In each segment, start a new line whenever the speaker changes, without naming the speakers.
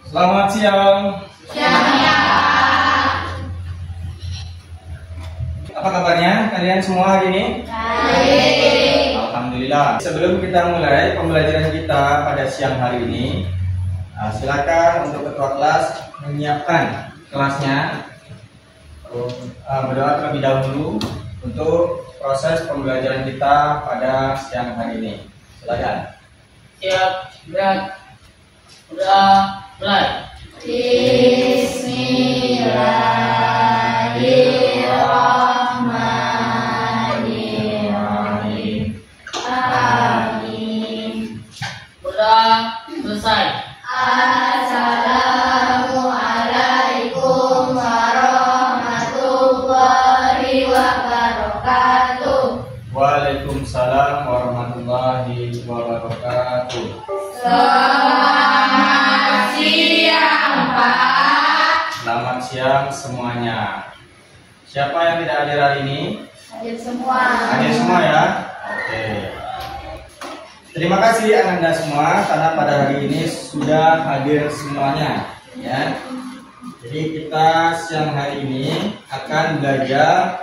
Selamat siang. Apa kabarnya kalian semua hari ini? Baik. Alhamdulillah. Sebelum kita mulai pembelajaran kita pada siang hari ini, silakan untuk ketua kelas menyiapkan kelasnya. Berdoa terlebih dahulu untuk proses pembelajaran kita pada siang hari ini. Silakan.
Siap, gerak. Udah, mulai. Bismillahirrahmanirrahim. Amin. Udah, selesai.
Assalamualaikum warahmatullahi wabarakatuh.
Waalaikumsalam warahmatullahi wabarakatuh.
Selamat siang, Pak.
Selamat siang semuanya. Siapa yang tidak hadir hari ini?
Hadir semua.
Hadir semua ya? Oke. Terima kasih Anda semua karena pada hari ini sudah hadir semuanya ya. Jadi kita siang hari ini akan belajar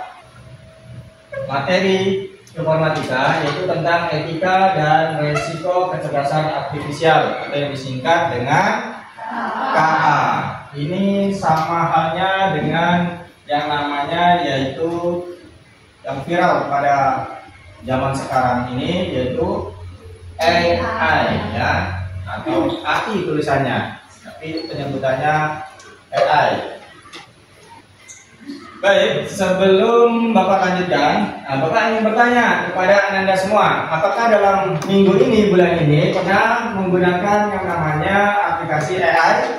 materi informatika yaitu tentang etika dan resiko kecerdasan artifisial atau yang disingkat dengan KA. Ini sama halnya dengan yang namanya yaitu yang viral pada zaman sekarang ini yaitu AI ya, atau AI tulisannya, tapi penyebutannya AI. Baik, sebelum Bapak lanjutkan, Bapak ingin bertanya kepada Anda semua, apakah dalam minggu ini, bulan ini, pernah menggunakan yang namanya aplikasi AI?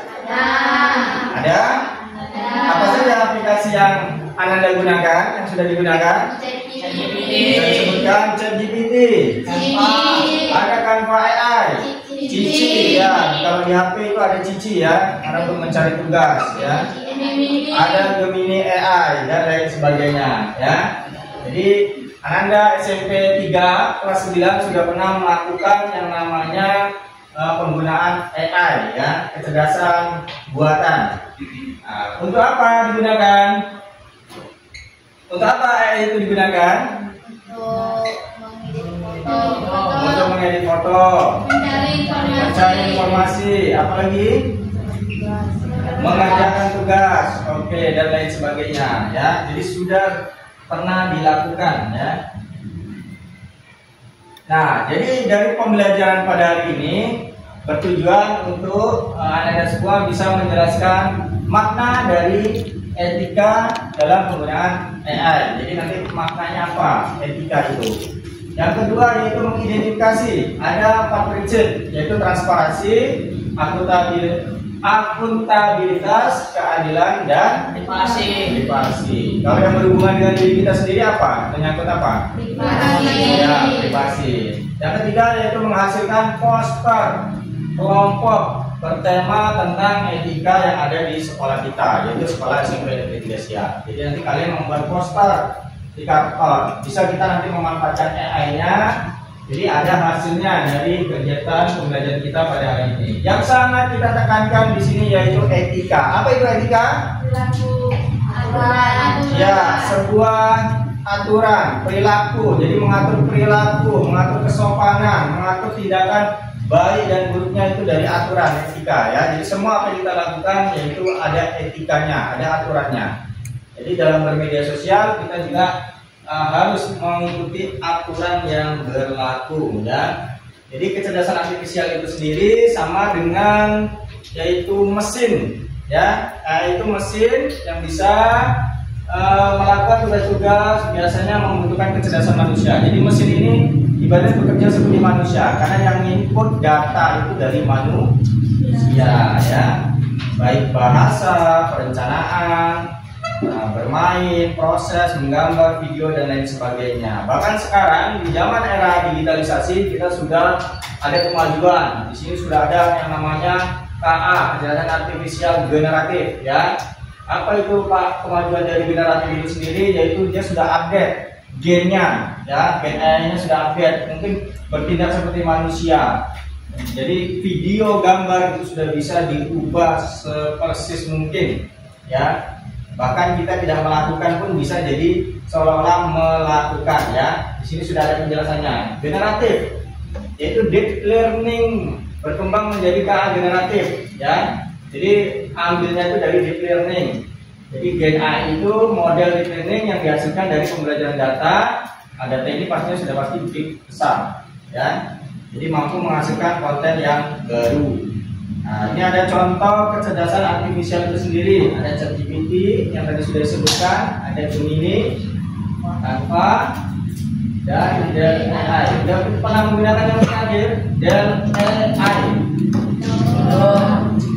Ada? Apa saja aplikasi yang Anda gunakan, yang sudah digunakan? Saya sebutkan ChatGPT, ada Canva AI, Cici ya, kalau di HP itu ada Cici ya, karena untuk mencari tugas ya. Ada Gemini AI dan lain sebagainya ya. Jadi Anda SMP 3 kelas 9 sudah pernah melakukan yang namanya penggunaan AI ya, kecerdasan buatan. Untuk apa digunakan? Untuk apa AI itu digunakan? Untuk mengedit foto, mencari informasi, apalagi mengerjakan tugas, oke, dan lain sebagainya ya. Jadi sudah pernah dilakukan ya. Nah, jadi dari pembelajaran pada hari ini bertujuan untuk Anda semua bisa menjelaskan makna dari etika dalam penggunaan AI. Jadi nanti maknanya apa etika itu. Yang kedua yaitu mengidentifikasi. Ada 4 prinsip yaitu transparansi, akuntabilitas, keadilan, dan privasi. Kalau yang berhubungan dengan diri kita sendiri apa? Menyangkut apa?
Privasi.
Ya, privasi. Yang ketiga yaitu menghasilkan poster kelompok bertema tentang etika yang ada di sekolah kita, yaitu sekolah SMP Negeri 3 Siak. Jadi nanti kalian membuat poster di karton. Bisa kita nanti memanfaatkan AI-nya. Jadi ada hasilnya dari kegiatan pembelajaran kita pada hari ini. Yang sangat kita tekankan di sini yaitu etika. Apa itu etika? Ya, sebuah aturan perilaku. Jadi mengatur perilaku, mengatur kesopanan, mengatur tindakan baik dan buruknya itu dari aturan etika ya. Jadi semua apa yang kita lakukan yaitu ada etikanya, ada aturannya. Jadi dalam bermedia sosial kita juga harus mengikuti aturan yang berlaku ya. Jadi kecerdasan artifisial itu sendiri sama dengan yaitu mesin ya. Itu mesin yang bisa melakukan tugas-tugas biasanya membutuhkan kecerdasan manusia. Jadi mesin ini ibaratnya bekerja seperti manusia karena yang input data itu dari manusia ya. Baik bahasa, perencanaan, bermain, proses, menggambar, video dan lain sebagainya. Bahkan sekarang di zaman era digitalisasi kita sudah ada kemajuan. Di sini sudah ada yang namanya KA, kecerdasan artifisial generatif ya. Apa itu Pak kemajuan dari generatif itu sendiri? Yaitu dia sudah update gennya ya, gen AI-nya sudah update, mungkin bertindak seperti manusia Jadi video gambar itu sudah bisa diubah sepersis mungkin, ya. Bahkan kita tidak melakukan pun bisa jadi seolah-olah melakukan, ya. Di sini sudah ada penjelasannya. Generatif, yaitu deep learning berkembang menjadi KA generatif, ya. Jadi ambilnya itu dari deep learning. Jadi Gen AI itu model deep learning yang dihasilkan dari pembelajaran data. Data ini pastinya sudah pasti besar, ya. Jadi mampu menghasilkan konten yang baru. Nah, ini ada contoh kecerdasan artifisial itu sendiri. Ada ChatGPT yang tadi sudah disebutkan, ada Gemini, Canva, dan Del AI. Sudah pernah menggunakan yang terakhir, Del AI?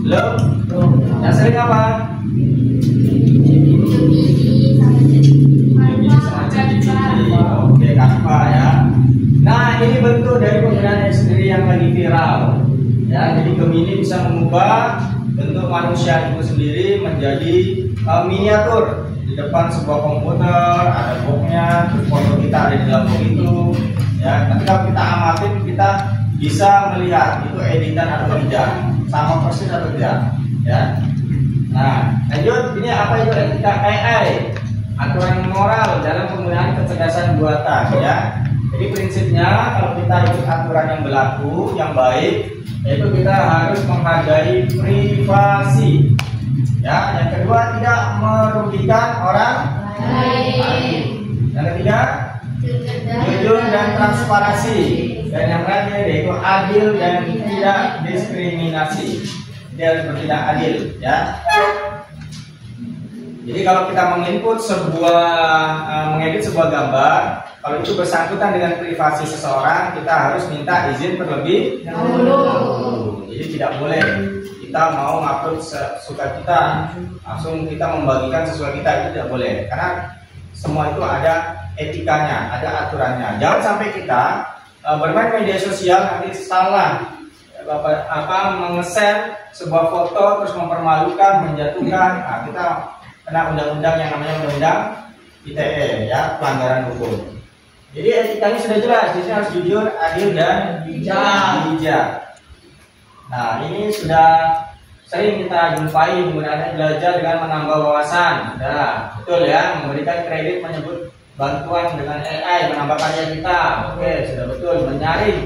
Belum? Yang sering apa? Oke, Canva ya. Nah, ini bentuk dari penggunaannya sendiri yang lagi viral. Ya, jadi Gemini bisa mengubah bentuk manusia itu sendiri menjadi miniatur di depan sebuah komputer, ada boxnya, terus foto kita ada di dalam box itu. Ya, ketika kita amatin kita bisa melihat itu editan atau tidak, sama persis atau tidak. Ya. Nah, lanjut, ini apa itu etika AI? Aturan moral dalam penggunaan kecerdasan buatan, ya. Jadi prinsipnya kalau kita ikut aturan yang berlaku, yang baik, yaitu kita harus menghargai privasi. Ya, yang kedua tidak merugikan orang lain. Yang ketiga jujur dan transparansi. Dan yang terakhir yaitu adil dan tidak diskriminasi. Dia harus bertindak adil, ya. Jadi kalau kita menginput mengedit sebuah gambar, kalau itu bersangkutan dengan privasi seseorang, kita harus minta izin terlebih dahulu. Jadi tidak boleh kita mau ngupload sesuka kita, langsung kita membagikan sesuai kita, itu tidak boleh. Karena semua itu ada etikanya, ada aturannya. Jangan sampai kita bermain media sosial nanti salah menge-share sebuah foto terus mempermalukan, menjatuhkan. Nah, kita kena undang-undang yang namanya undang-undang ITE, ya, pelanggaran hukum. Jadi etikanya sudah jelas, di sini harus jujur, adil dan bijak. Nah, ini sudah sering kita jumpai penggunaannya belajar dengan menambah wawasan. Nah, betul ya, memberikan kredit menyebut bantuan dengan AI, menambah karya kita. Oke, sudah betul, menyaring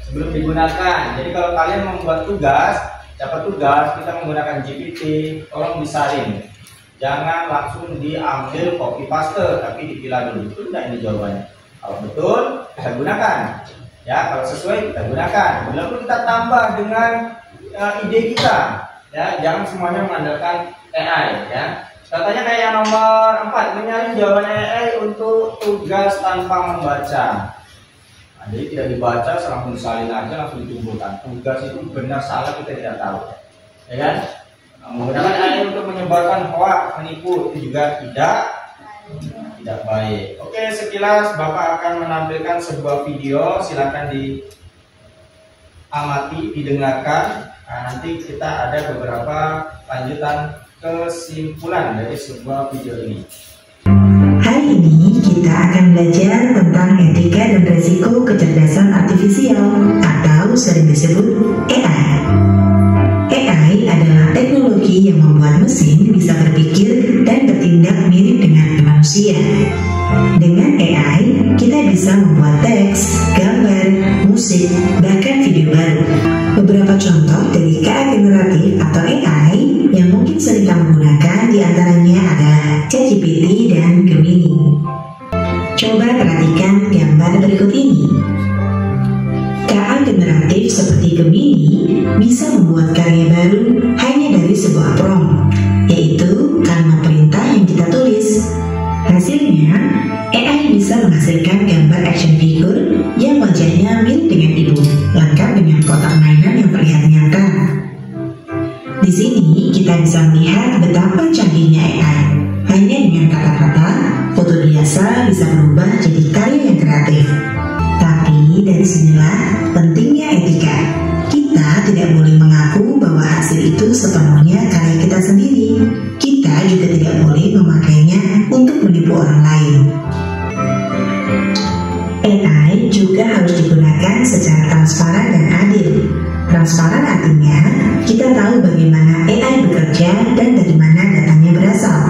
sebelum digunakan. Jadi kalau kalian membuat tugas, dapat tugas, kita menggunakan GPT, tolong disaring. Jangan langsung diambil copy paste, tapi dipilah dulu. Betul nggak ini jawabannya? Kalau betul, kita gunakan. Ya, kalau sesuai kita gunakan. Bila pun kita tambah dengan ide kita. Ya, jangan semuanya mengandalkan AI. Ya. Contohnya kayak yang nomor 4, menyaring jawaban AI untuk tugas tanpa membaca. Nah, jadi tidak dibaca, langsung disalin aja, langsung ditumpulkan. Tugas itu benar salah kita tidak tahu. Ya kan? Menggunakan AI untuk menyebarkan hoax, menipu, itu juga tidak baik. Oke, sekilas Bapak akan menampilkan sebuah video, silakan diamati, didengarkan. Nah, nanti kita ada beberapa lanjutan kesimpulan dari sebuah video ini.
Hari ini kita akan belajar tentang etika dan resiko kecerdasan artifisial atau sering disebut AI. AI adalah teknologi yang membuat mesin bisa berpikir dan bertindak mirip dengan manusia. Dengan AI, kita bisa membuat teks, gambar, musik, bahkan video baru. Beberapa contoh dari KA generatif atau AI yang mungkin sering kamu gunakan diantaranya adalah ChatGPT dan Gemini. Coba perhatikan gambar berikut ini. KA generatif seperti Gemini bisa membuat karya baru hanya dari sebuah prompt, yaitu kalimat perintah yang kita tulis. Hasilnya, AI bisa menghasilkan gambar action figure yang wajahnya mirip dengan ibu, lengkap dengan kotak mainan yang terlihat nyata. Di sini kita bisa melihat betapa canggihnya AI. Hanya dengan kata-kata, foto biasa bisa berubah jadi karya yang kreatif. Tapi dari sinilah pentingnya etika. Kita tidak boleh mengaku bahwa hasil itu sepenuhnya karya kita sendiri. Kita juga tidak boleh memakainya untuk menipu orang lain. AI juga harus digunakan secara transparan dan adil. Transparan artinya kita tahu bagaimana AI bekerja dan dari mana datanya berasal.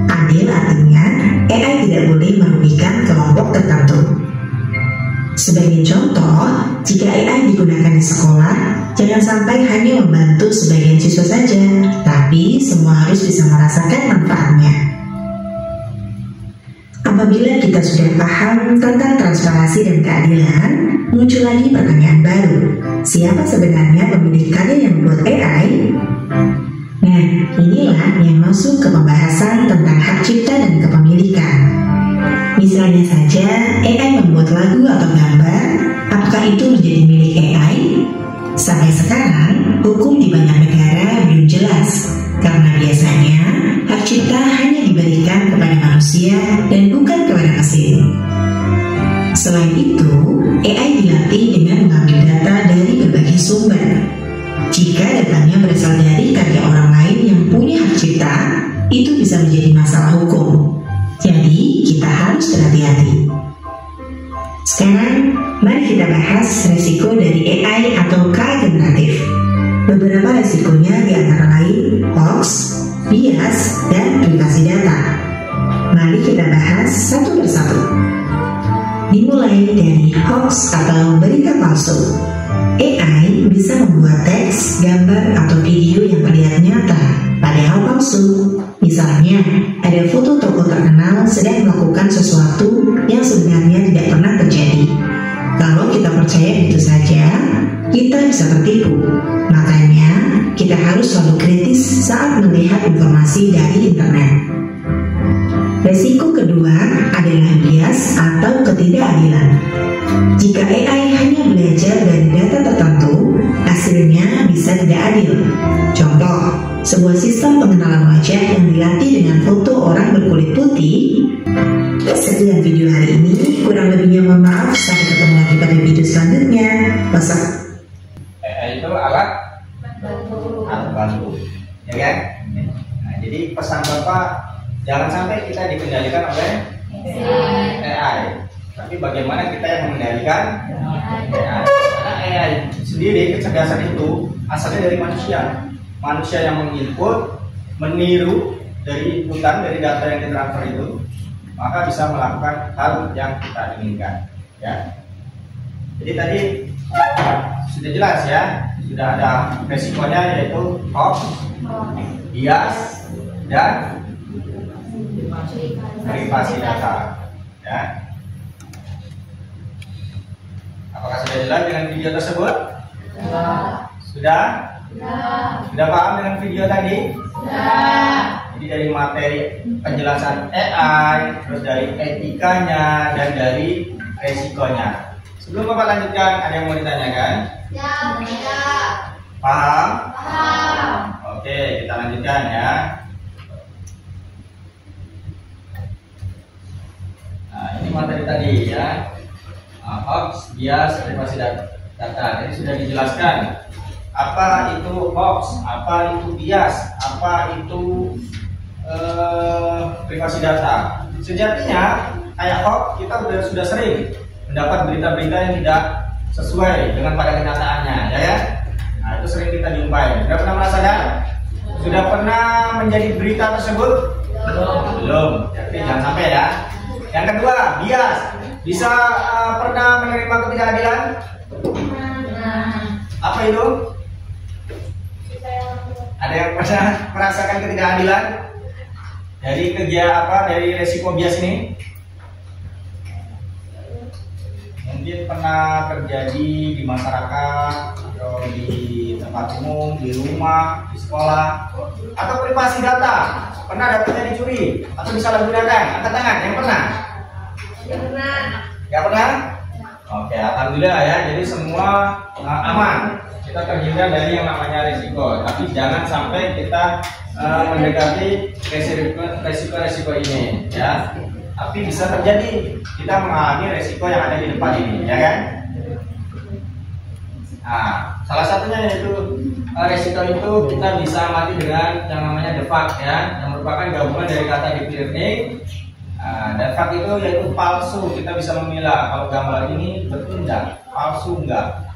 Adil artinya AI tidak boleh merugikan kelompok tertentu. Sebagai contoh, jika AI digunakan di sekolah, jangan sampai hanya membantu sebagian siswa saja, tapi semua harus bisa merasakan manfaatnya. Apabila kita sudah paham tentang transparansi dan keadilan, muncul lagi pertanyaan baru. Siapa sebenarnya pemilik karya yang membuat AI? Nah, inilah yang masuk ke pembahasan tentang hak cipta dan kepemilikan. Misalnya saja, AI membuat lagu atau gambar, apakah itu menjadi milik AI? Sampai sekarang, hukum di banyak negara belum jelas, karena biasanya hak cipta hanya diberikan kepada manusia dan bukan kepada mesin. Selain itu, AI dilatih dengan mengambil data dari berbagai sumber. Jika datanya berasal dari karya orang lain yang punya hak cipta, itu bisa menjadi masalah hukum. Jadi, kita harus berhati-hati. Sekarang, mari kita bahas resiko dari AI atau KA generatif. Beberapa resikonya diantara lain hoax, bias, dan privasi data. Mari kita bahas satu persatu. Dimulai dari hoax atau berita palsu. AI bisa membuat teks, gambar, atau video yang terlihat nyata, padahal palsu. Misalnya, ada foto tokoh terkenal sedang melakukan sesuatu yang sebenarnya tidak pernah terjadi. Kalau kita percaya itu saja, kita bisa tertipu. Makanya, kita harus selalu kritis saat melihat informasi dari internet. Resiko kedua adalah bias atau ketidakadilan. Jika AI hanya belajar dari data tertentu, hasilnya bisa tidak adil. Contoh, sebuah sistem pengenalan wajah yang dilatih dengan foto orang berkulit putih. Sekian video hari ini, kurang lebihnya mohon maaf. Sampai ketemu lagi pada video selanjutnya.
AI itu alat bantu, ya kan? Nah, jadi pesan Bapak, jangan sampai kita dikendalikan oleh AI, tapi bagaimana kita yang mengendalikan AI. Karena AI sendiri, kecerdasan itu asalnya dari manusia. Manusia yang menginput, meniru dari inputan, dari data yang ditransfer itu, maka bisa melakukan hal yang kita inginkan, ya. Jadi tadi sudah jelas ya, sudah ada resikonya, yaitu hoax, bias, dan privasi data, ya. Apakah sudah jelas dengan video tersebut? Sudah? Sudah paham dengan video tadi? Jadi dari materi penjelasan AI, terus dari etikanya, dan dari resikonya. Sebelum Bapak lanjutkan, ada yang mau ditanyakan? Paham? Oke, kita lanjutkan ya. Nah, ini materi tadi ya. Hoax, bias, privasi data. Jadi sudah dijelaskan apa itu hoax, apa itu bias, apa itu privasi data. Sejatinya kayak hoax, kita sudah sering mendapat berita-berita yang tidak sesuai dengan pada kenyataannya, ya kan? Nah, itu sering kita jumpai. Sudah pernah merasakan? Sudah pernah menjadi berita tersebut? Belum. Jadi jangan sampai ya. Yang kedua, bias. Bisa pernah menerima ketidakadilan? Apa itu? Ada yang pernah merasakan ketidakadilan dari dari resiko bias ini? Mungkin pernah terjadi di masyarakat atau di tempat umum, di rumah, di sekolah, atau privasi data. Pernah datanya dicuri atau disalahgunakan? Angkat tangan yang pernah. Gak pernah? Oke, alhamdulillah ya. Jadi semua aman. Kita terhindar dari yang namanya risiko. Tapi jangan sampai kita mendekati resiko ini, ya. Tapi bisa terjadi kita mengalami resiko yang ada di depan ini, ya kan? Nah, salah satunya yaitu resiko itu kita bisa mati dengan yang namanya defect, ya, yang merupakan gabungan dari kata deep learning. Defect itu yaitu palsu. Kita bisa memilah kalau gambar ini betul enggak, palsu enggak.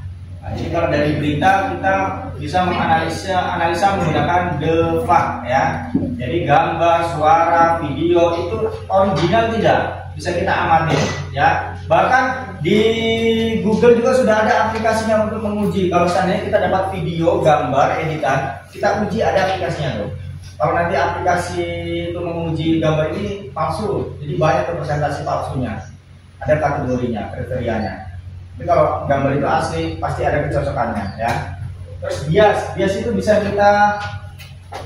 Nah, jadi kalau dari berita kita bisa menganalisa menggunakan the fact ya. Jadi gambar, suara, video itu original tidak bisa kita amati ya. Bahkan di Google juga sudah ada aplikasinya untuk menguji. Kalau seandainya kita dapat video, gambar, editan, kita uji ada aplikasinya tuh. Kalau nanti aplikasi itu menguji gambar ini palsu, jadi banyak tuh presentasi palsunya. Ada kategorinya, kriterianya. Tapi kalau gambar itu asli, pasti ada kecocokannya ya. Terus bias itu bisa kita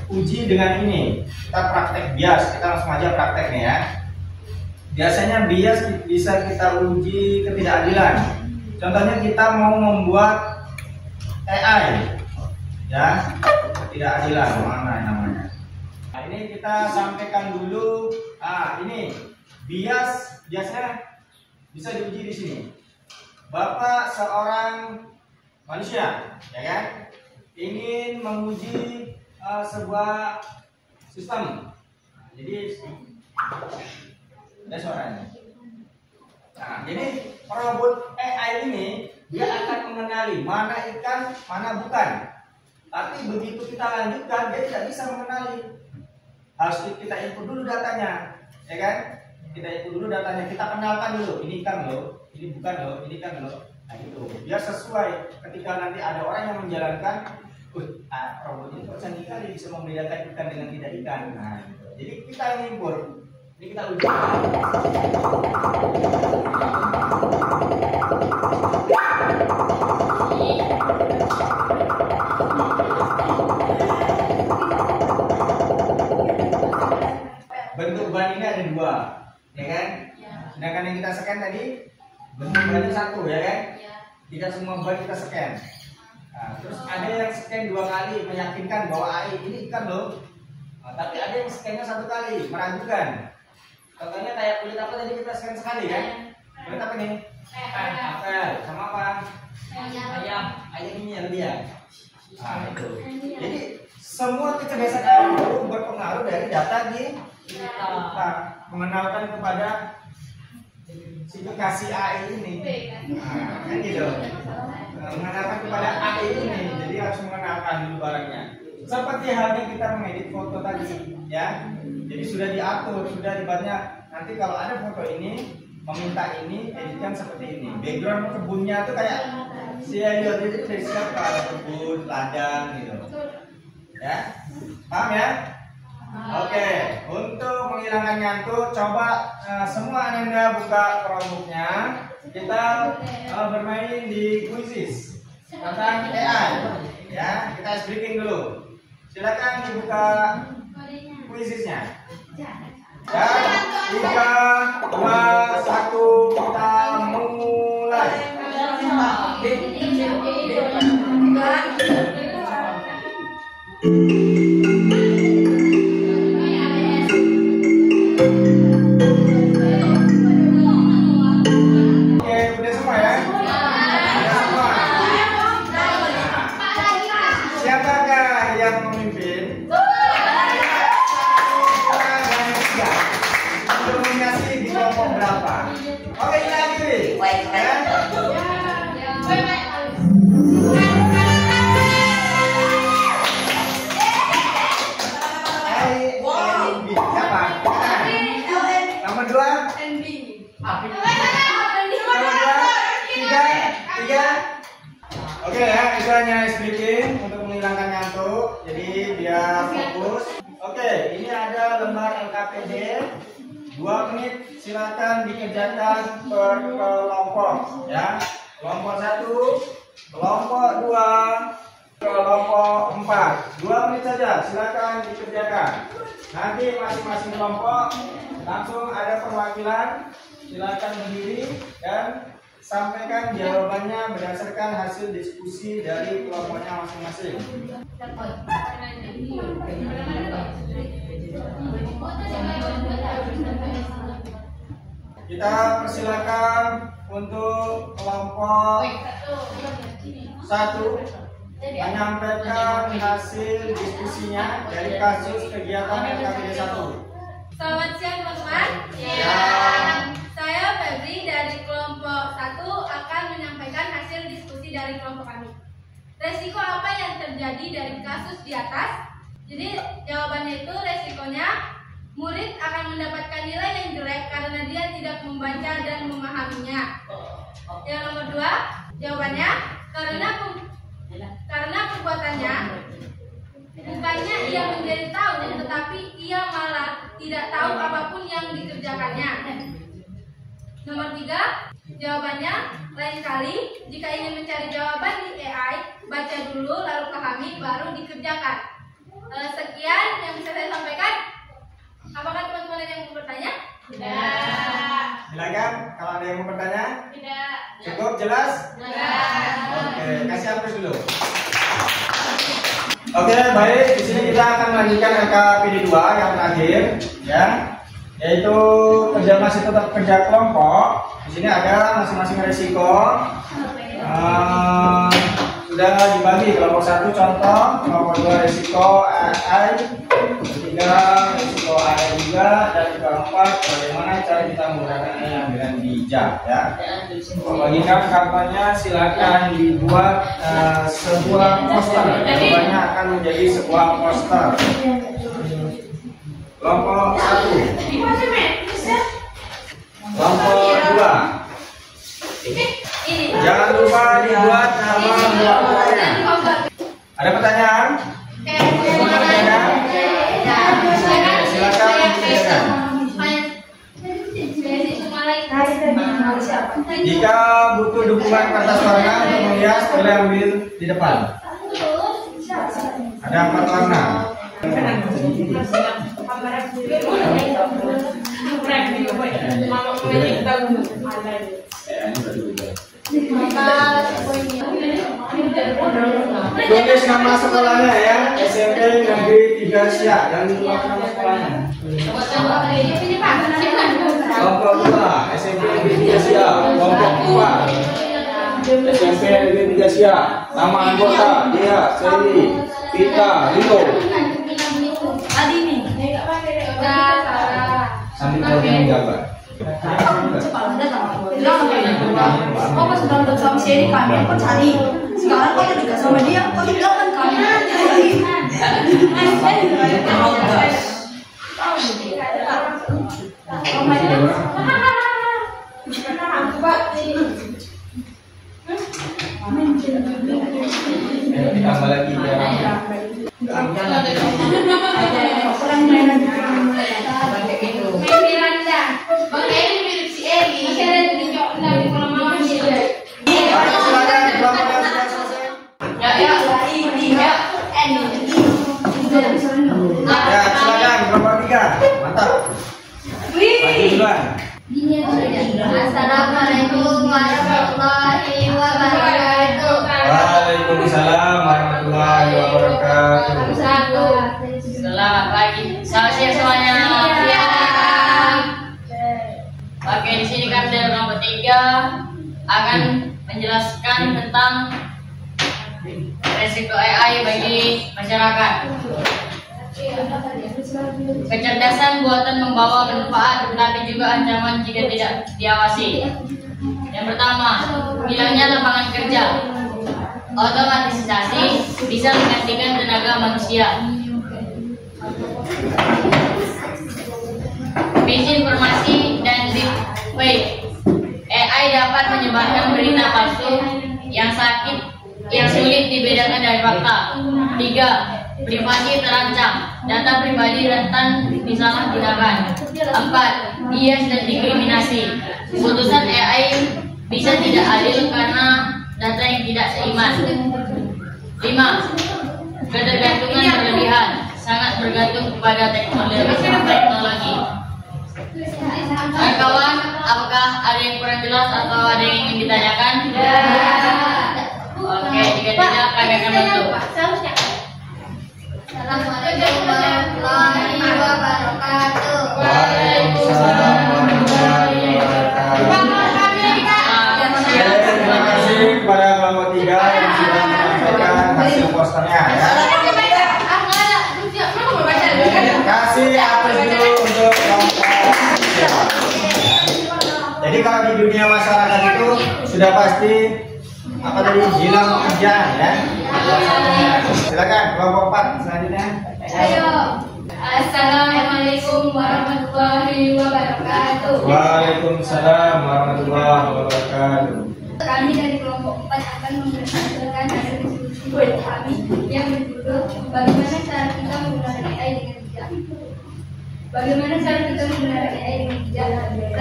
uji dengan ini. Kita praktek bias, kita langsung aja praktek nih ya. Biasanya bias bisa kita uji ketidakadilan. Contohnya kita mau membuat AI ya, ketidakadilan mana namanya. Nah, ini kita sampaikan dulu. Ah, ini biasanya bisa diuji di sini. Bapak seorang manusia, ya kan, ingin menguji sebuah sistem. Nah, jadi ada suaranya. Nah, jadi robot AI ini dia akan mengenali mana ikan, mana bukan. Tapi begitu kita lanjutkan, dia tidak bisa mengenali. Harus kita input dulu datanya, ya kan? Kita input dulu datanya, kita kenalkan dulu. Ini ikan loh, ini bukan loh, ini ikan loh. Nah itu, biar sesuai. Ketika nanti ada orang yang menjalankan, robot itu canggih kali bisa membedakan ikan dengan tidak ikan. Nah, gitu. Jadi kita input. Ini kita uji. Bentuk ban ini ada dua, ya kan? Sedangkan yang kita scan tadi bentuk bannya satu, ya kan? Tidak semua ban kita scan. Nah, terus ada yang scan 2 kali meyakinkan bahwa AI ini ikan loh. Nah, tapi ada yang scannya 1 kali meragukan. Contohnya kayak kulit apa tadi kita scan sekali kan? Kulit apa nih? Apel. Sama apa? Ayam. Ayam ini yang dia. Nah itu. Jadi semua kecerdasan AI itu berpengaruh dari data di kita mengenalkan kepada si kekasih AI ini. Nah, kan gitu. Mengenalkan kepada AI ini. Jadi harus mengenalkan dulu barangnya. Seperti halnya kita mengedit foto tadi, ya. Jadi sudah diatur, sudah dibuatnya. Nanti kalau ada foto ini, meminta ini, editkan seperti ini. Background kebunnya tuh kayak si Elliot itu dari siapa? Kebun, ladang gitu. Ya, paham ya? Oke, untuk menghilangkan ngantuk, coba semua Anda buka Chromebook-nya. Kita bermain di quizzes tentang AI. Ya, kita ice breaking dulu. Silakan dibuka quizesnya. Dan 3, 2, 1, kita mulai. Oke, udah semua ya? Udah semua. Siapakah yang memimpin? Dominasi di kelompok berapa? Oke, ini lagi. Ya. Siapa? Nomor 2. Nomor 3. Oke ya, itu hanya speaking untuk menghilangkan ngantuk. Jadi biar fokus. Oke, ini ada lembar LKPD. 2 menit, silakan dikerjakan per kelompok ya. Kelompok 1, kelompok 2, kelompok 4. 2 menit saja, silakan dikerjakan. Nanti masing-masing kelompok langsung ada perwakilan. Silakan berdiri dan sampaikan jawabannya berdasarkan hasil diskusi dari kelompoknya masing-masing. Kita persilakan untuk kelompok 1 menyampaikan hasil diskusinya dari kasus kegiatan LKPD 1.
Selamat siang teman-teman.
Ya.
Saya
Febri dari kelompok 1 akan menyampaikan hasil diskusi dari kelompok kami. Resiko apa yang terjadi dari kasus di atas? Jadi jawabannya itu resikonya murid akan mendapatkan nilai yang jelek karena dia tidak membaca dan memahaminya. Yang nomor 2, jawabannya karena perbuatannya bukannya ia menjadi tahu, tetapi ia malah tidak tahu apapun yang dikerjakannya. Nomor 3, jawabannya lain kali jika ingin mencari jawaban di AI, baca dulu lalu pahami baru dikerjakan. Sekian yang bisa saya sampaikan. Apakah teman-teman ada yang mau bertanya?
Tidak.
Silakan kalau ada yang mau bertanya.
Tidak.
Cukup jelas?
Tidak.
Oke, kasih hapus dulu. Oke, baik. Di sini kita akan melanjutkan LKPD 2 yang terakhir, ya, yaitu masih tetap kerja kelompok. Di sini ada masing-masing resiko. Sudah dibagi kelompok 1 contoh, kelompok 2 resiko AI, 3 resiko AI juga, dan keempat bagaimana cara kita menggunakan AI yang dengan bijak, ya. Membagikan kampanye silakan dibuat sebuah poster. Jawabannya akan menjadi sebuah poster. Kelompok 1, kelompok 2. Jangan lupa dibuat nama kelompoknya. Ada pertanyaan? Silakan dikerjakan. Jika butuh dukungan kertas warna untuk menghias, boleh ambil di depan. Ada 4 warna. Tulis nama sekolahnya ya, SMP Negeri 3 Siak, dan nama sekolahnya. Kelompok 2 SMP Negeri 3 Siak, kelompok 4 SMP Negeri 3 Siak. Nama anggota dia Seri, Pita, Rio. Sambil program gambar.
Oh pas udah deket sama si Eri kan, kok cari. Sekarang kok udah dekat sama dia, kok tinggalkan kami.
Ditambah lagi ya.
Miranda. Bang Eri mirip si Eri.
Ya, silakan kelompok 3. Mantap. Maju duluan.
Assalamualaikum warahmatullahi wabarakatuh.
Waalaikumsalam warahmatullahi wabarakatuh.
Selamat pagi. Selamat siang semuanya. Oke, di sini kami dari kelompok 3 akan menjelaskan tentang resiko AI bagi masyarakat. Kecerdasan buatan membawa manfaat tetapi juga ancaman jika tidak diawasi. Yang pertama, hilangnya lapangan kerja. Otomatisasi bisa menggantikan tenaga manusia. Misinformasi dan deepfake. AI dapat menyebarkan berita palsu yang sulit dibedakan dari fakta. 3. Privasi terancam. Data pribadi rentan disalahgunakan. 4. Bias dan diskriminasi. Putusan AI bisa tidak adil karena data yang tidak seimbang. 5. Ketergantungan berlebihan. Sangat bergantung kepada teknologi. Kawan, apakah ada yang kurang jelas atau ada yang ingin ditanyakan? Oke, jika tidak kami akan bantu.
Assalamualaikum warahmatullahi wabarakatuh.
Waalaikumsalam warahmatullahi wabarakatuh. Terima kasih kepada kelompok 3 yang sudah menyampaikan hasil posternya ya. Kasih aplaus dulu untuk kelompok 3. Jadi kalau sudah pasti apa tadi bilang pekerjaan ya. Silakan kelompok 4 selanjutnya.
Ayo. Assalamualaikum warahmatullahi wabarakatuh.
Waalaikumsalam warahmatullahi wabarakatuh.
Kami dari kelompok 4 akan mempresentasikan hasil diskusi kami yang berjudul bagaimana cara kita menggunakan AI dengan bijak. Bagaimana cara kita menggunakan AI dengan bijak?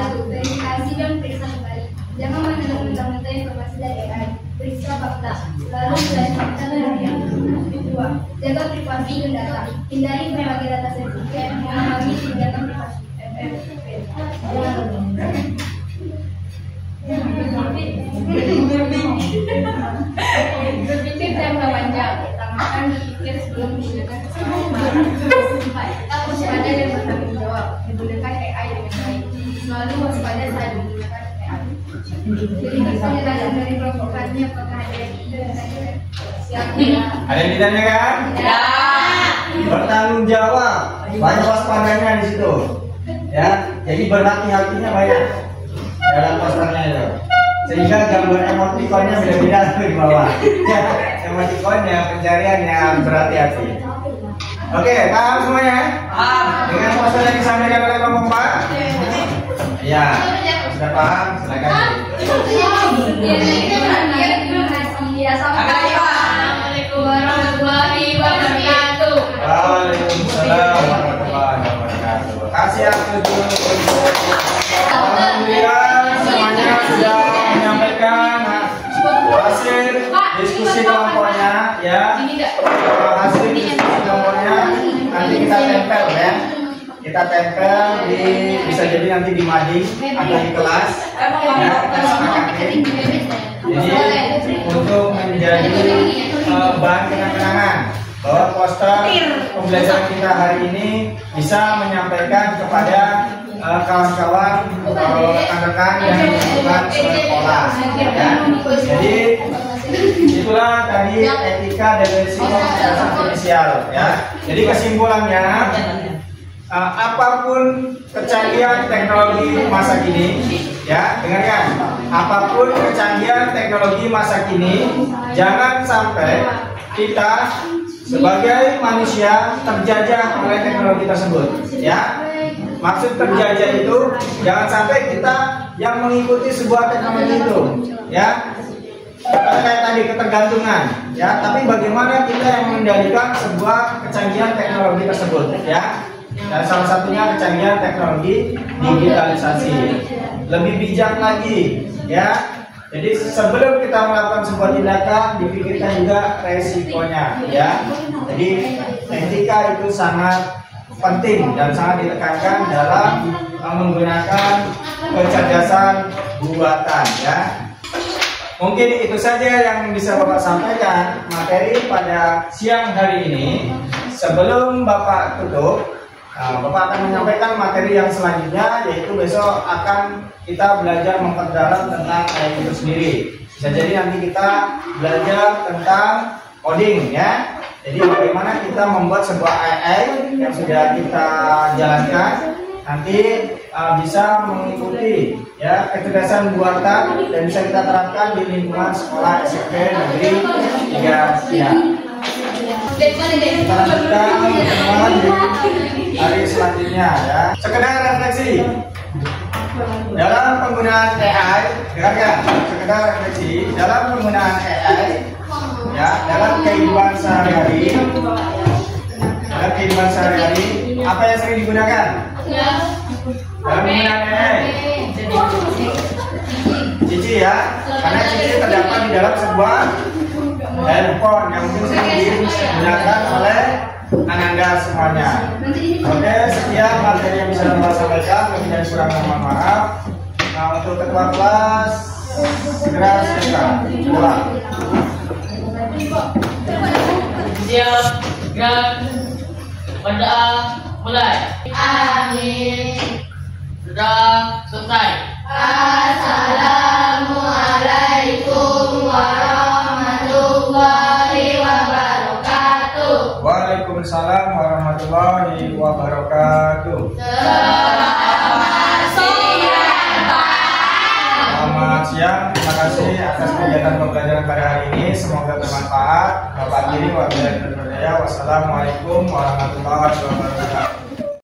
1. Verifikasi dan periksa kembali. Jangan mentah-mentah informasi dari AI. Periksa fakta. Lalu fakta dari yang kedua. Jaga privasi dan data. Hindari berbagai data sensitif. Memahami kebijakan privasi. Berpikir jangka panjang, utamakan berpikir sebelum menggunakan tetap waspada dan bertanggung jawab. Menggunakan AI dengan baik. Selalu waspada saat menggunakan AI. Jadi penjelasan dari kelompok kami apakah ada yang ditanya? Siap ya?
Ada yang ditanya kan?
Ya.
Bertanggung jawab, banyak waspadanya di situ. Ya, jadi berhati-hatinya banyak dalam posternya itu. Sehingga gambar emotikonnya beda-beda di bawah. Ya, emotikonnya, pencariannya berhati-hati. Oke, paham semuanya? Paham. Dengan poster yang disampaikan oleh kelompok 4? Ya, sudah paham? Silakan.
Assalamualaikum warahmatullahi wabarakatuh.
Waalaikumsalam warahmatullahi wabarakatuh. Kasih yang setuju. Alhamdulillah semuanya sudah menyampaikan hasil diskusi kelompoknya ya. Hasil diskusi kelompoknya nanti kita tempel ya. Kita tempel di bisa jadi nanti di mading atau di kelas ya, kita sepakatin. Jadi untuk menjadi bahan kenang-kenangan bahwa poster pembelajaran kita hari ini bisa menyampaikan kepada kawan-kawan atau rekan-rekan yang membutuhkan sekolah ya. Jadi itulah tadi etika dan risiko kecerdasan artifisial ya. Jadi kesimpulannya apapun kecanggihan teknologi masa kini ya, dengarkan, apapun kecanggihan teknologi masa kini jangan sampai kita sebagai manusia terjajah oleh teknologi tersebut ya. Maksud terjajah itu jangan sampai kita yang mengikuti sebuah teknologi itu ya. Kayak tadi ketergantungan ya, tapi bagaimana kita yang mengendalikan sebuah kecanggihan teknologi tersebut ya. Dan salah satunya kecanggihan teknologi digitalisasi. Lebih bijak lagi ya. Jadi sebelum kita melakukan sebuah tindakan dipikirkan juga resikonya ya. Jadi etika itu sangat penting dan sangat ditekankan dalam menggunakan kecerdasan buatan ya. Mungkin itu saja yang bisa Bapak sampaikan materi pada siang hari ini. Sebelum Bapak tutup, Bapak akan menyampaikan materi yang selanjutnya, yaitu besok akan kita belajar memperdalam tentang AI itu sendiri. Bisa jadi nanti kita belajar tentang coding ya. Jadi bagaimana kita membuat sebuah AI yang sudah kita jalankan nanti bisa mengikuti ya kecerdasan buatan dan bisa kita terapkan di lingkungan sekolah SMP negeri 3 ya. Kita lanjutkan pertemuan di hari selanjutnya ya. Sekedar refleksi dalam penggunaan AI, dengarkan, sekedar refleksi dalam penggunaan AI ya, dalam kehidupan sehari-hari. Dalam kehidupan sehari-hari apa yang sering digunakan? Dalam penggunaan AI cici ya, karena cici terdapat di dalam sebuah handphone yang mungkin sering digunakan oleh Ananda semuanya. Oke, sekian materi yang bisa Bapak sampaikan. Lebih dan kurang mohon maaf. Nah, untuk ketua kelas segera silakan. Pulang.
Siap, gerak, berdoa, mulai.
Amin.
Sudah selesai.
Assalamualaikum warahmatullahi wabarakatuh.
Waalaikumsalam warahmatullahi wabarakatuh.
Selamat siang, Pak.
Selamat Selamat siang, terima kasih atas kegiatan pembelajaran pada hari ini. Semoga bermanfaat. Bapak Giri, wabillahi taufiq. Wassalamualaikum warahmatullahi wabarakatuh.